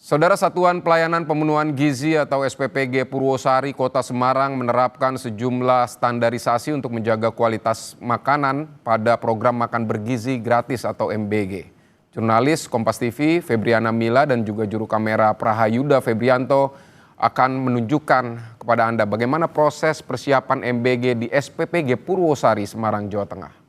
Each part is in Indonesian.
Saudara Satuan Pelayanan Pemenuhan Gizi atau SPPG Purwosari Kota Semarang menerapkan sejumlah standarisasi untuk menjaga kualitas makanan pada program makan bergizi gratis atau MBG. Jurnalis Kompas TV Febriana Mila dan juga juru kamera Prahayuda Febrianto akan menunjukkan kepada Anda bagaimana proses persiapan MBG di SPPG Purwosari Semarang, Jawa Tengah.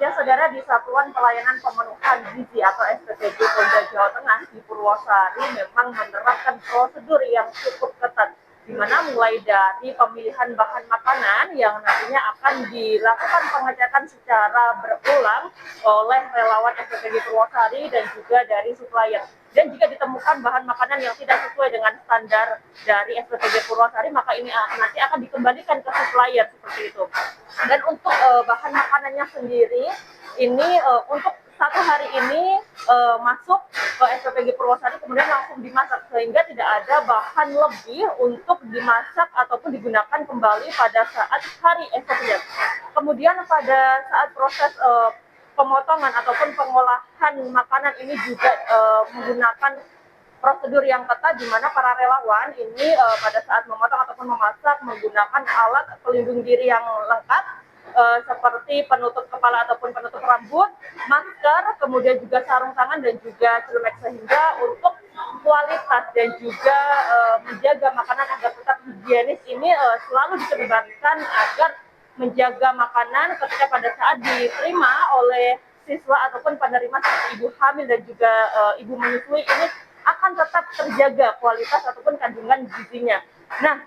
Ya, saudara, di Satuan Pelayanan Pemenuhan Gizi atau SPPG Polda Jawa Tengah di Purwosari memang menerapkan prosedur yang cukup ketat, di mana mulai dari pemilihan bahan makanan yang nantinya akan dilakukan pengecekan secara berulang oleh relawan SPPG Purwosari dan juga dari supplier. Dan jika ditemukan bahan makanan yang tidak sesuai dengan standar dari SPPG Purwosari, maka ini nanti akan dikembalikan ke supplier seperti itu. Dan untuk bahan makanannya sendiri, ini untuk satu hari ini masuk ke SPPG Purwosari kemudian langsung dimasak, sehingga tidak ada bahan lebih untuk dimasak ataupun digunakan kembali pada saat hari esoknya. Kemudian pada saat proses pemotongan ataupun pengolahan makanan ini juga menggunakan prosedur yang ketat, di mana para relawan ini pada saat memotong ataupun memasak menggunakan alat pelindung diri yang lengkap seperti penutup kepala ataupun penutup rambut, masker, kemudian juga sarung tangan dan juga celemek, sehingga untuk kualitas dan juga menjaga makanan agar tetap higienis ini selalu dikedepankan agar menjaga makanan ketika pada saat diterima oleh siswa ataupun penerima seperti ibu hamil dan juga ibu menyusui ini akan tetap terjaga kualitas ataupun kandungan gizinya. Nah,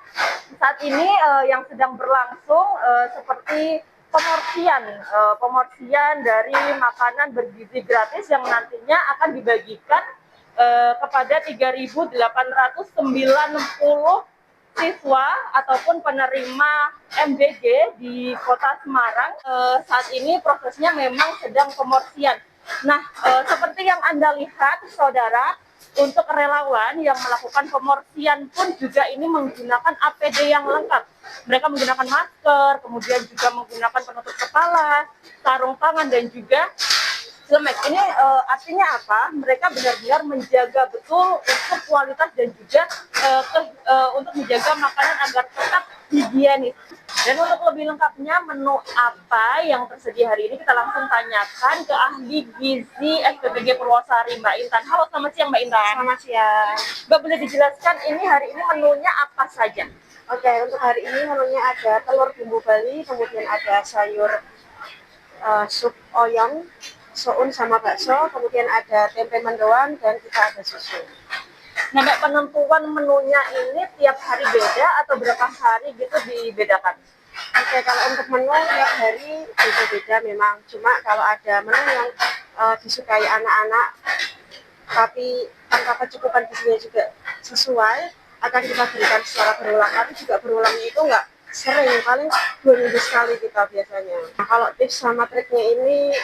saat ini yang sedang berlangsung seperti pemorsian dari makanan bergizi gratis yang nantinya akan dibagikan kepada 3.890 siswa ataupun penerima MBG di Kota Semarang. Saat ini prosesnya memang sedang pemorsian. Nah, seperti yang Anda lihat, saudara, untuk relawan yang melakukan pemorsian pun juga ini menggunakan APD yang lengkap. Mereka menggunakan masker, kemudian juga menggunakan penutup kepala, sarung tangan, dan juga celemek. Ini artinya apa? Mereka benar-benar menjaga betul untuk kualitas dan juga untuk menjaga makanan agar tetap higienis. Dan untuk lebih lengkapnya menu apa yang tersedia hari ini, kita langsung tanyakan ke ahli gizi SPPG Purwosari, Mbak Intan. Halo, selamat siang Mbak Intan. Selamat siang. Mbak, boleh dijelaskan ini hari ini menunya apa saja? Oke, untuk hari ini menunya ada telur bumbu Bali, kemudian ada sayur sup oyong, soun sama bakso, kemudian ada tempe mendoan, dan kita ada susu. Nah, Mbak, penentuan menunya ini tiap hari beda atau berapa hari gitu dibedakan? Oke, kalau untuk menu tiap hari beda-beda memang. Cuma kalau ada menu yang disukai anak-anak, tapi tanpa kecukupan gizinya juga sesuai, akan kita berikan secara berulang. Tapi juga berulangnya itu nggak sering, paling 2 minggu sekali kita biasanya. Nah, kalau tips sama triknya ini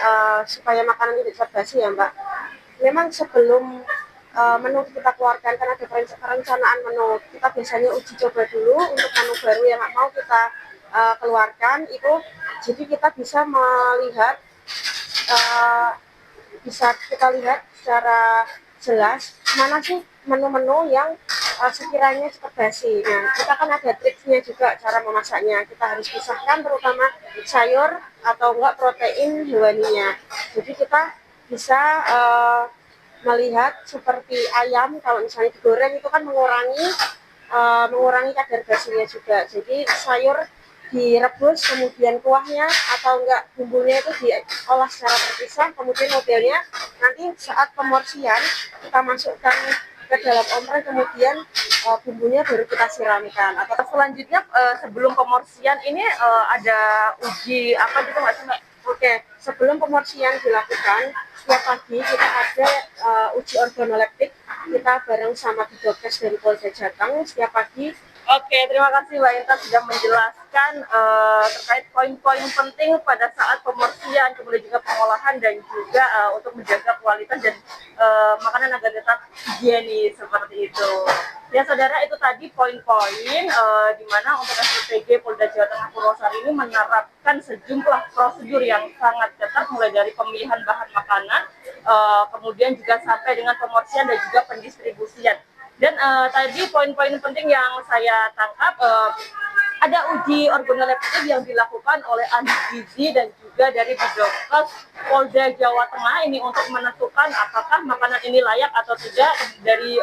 supaya makanan tidak cepat basi ya Mbak. Memang sebelum menu kita keluarkan, karena ada perencanaan menu, kita biasanya uji coba dulu untuk menu baru yang mau kita keluarkan itu, jadi kita bisa melihat secara jelas mana sih menu-menu yang sekiranya cepat basi. Nah, kita kan ada triknya juga cara memasaknya. Kita harus pisahkan terutama sayur atau enggak protein hewaninya. Jadi kita bisa melihat seperti ayam, kalau misalnya digoreng itu kan mengurangi kadar basinya juga. Jadi sayur direbus, kemudian kuahnya atau enggak bumbunya itu diolah secara terpisah, kemudian modelnya nanti saat pemorsian kita masukkan ke dalam ompreng, kemudian bumbunya baru kita siramkan. Atau selanjutnya sebelum pemorsian ini ada uji apa gitu nggak sih Mbak? Oke, sebelum pemorsian dilakukan, setiap pagi kita ada uji organoleptik, kita bareng sama Bidokes dari Polda Jateng setiap pagi. Oke, terima kasih Mbak Intan sudah menjelaskan terkait poin-poin penting pada saat pemorsian, kemudian juga pengolahan dan juga untuk menjaga kualitas dan makanan agar tetap higienis seperti itu. Ya saudara, itu tadi poin-poin di mana untuk SPPG Polda Jawa Tengah Purwosari ini menerapkan sejumlah prosedur yang sangat ketat, mulai dari pemilihan bahan makanan, kemudian juga sampai dengan pemorsian dan juga pendistribusian. Dan tadi poin-poin penting yang saya tangkap, ada uji organoleptik yang dilakukan oleh ahli gizi dan juga dari Bidokes Polda Jawa Tengah ini untuk menentukan apakah makanan ini layak atau tidak dari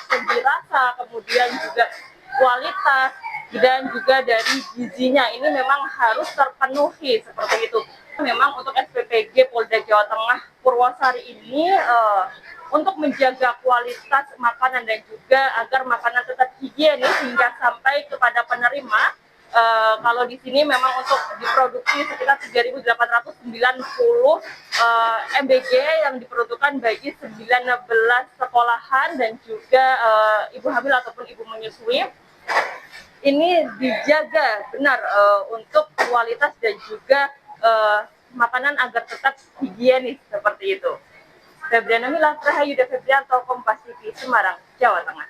segi rasa, kemudian juga kualitas dan juga dari gizinya ini memang harus terpenuhi seperti itu. Memang untuk SPPG Polda Jawa Tengah Purwosari ini untuk menjaga kualitas makanan dan juga agar makanan tetap higienis hingga sampai kepada penerima. Kalau di sini memang untuk diproduksi sekitar 3.890 MBG yang diperuntukkan bagi 19 sekolahan dan juga ibu hamil ataupun ibu menyusui. Ini dijaga benar untuk kualitas dan juga makanan agar tetap higienis seperti itu. Febriana Mila, Rahayu Febrianto, Kompas TV, Semarang, Jawa Tengah.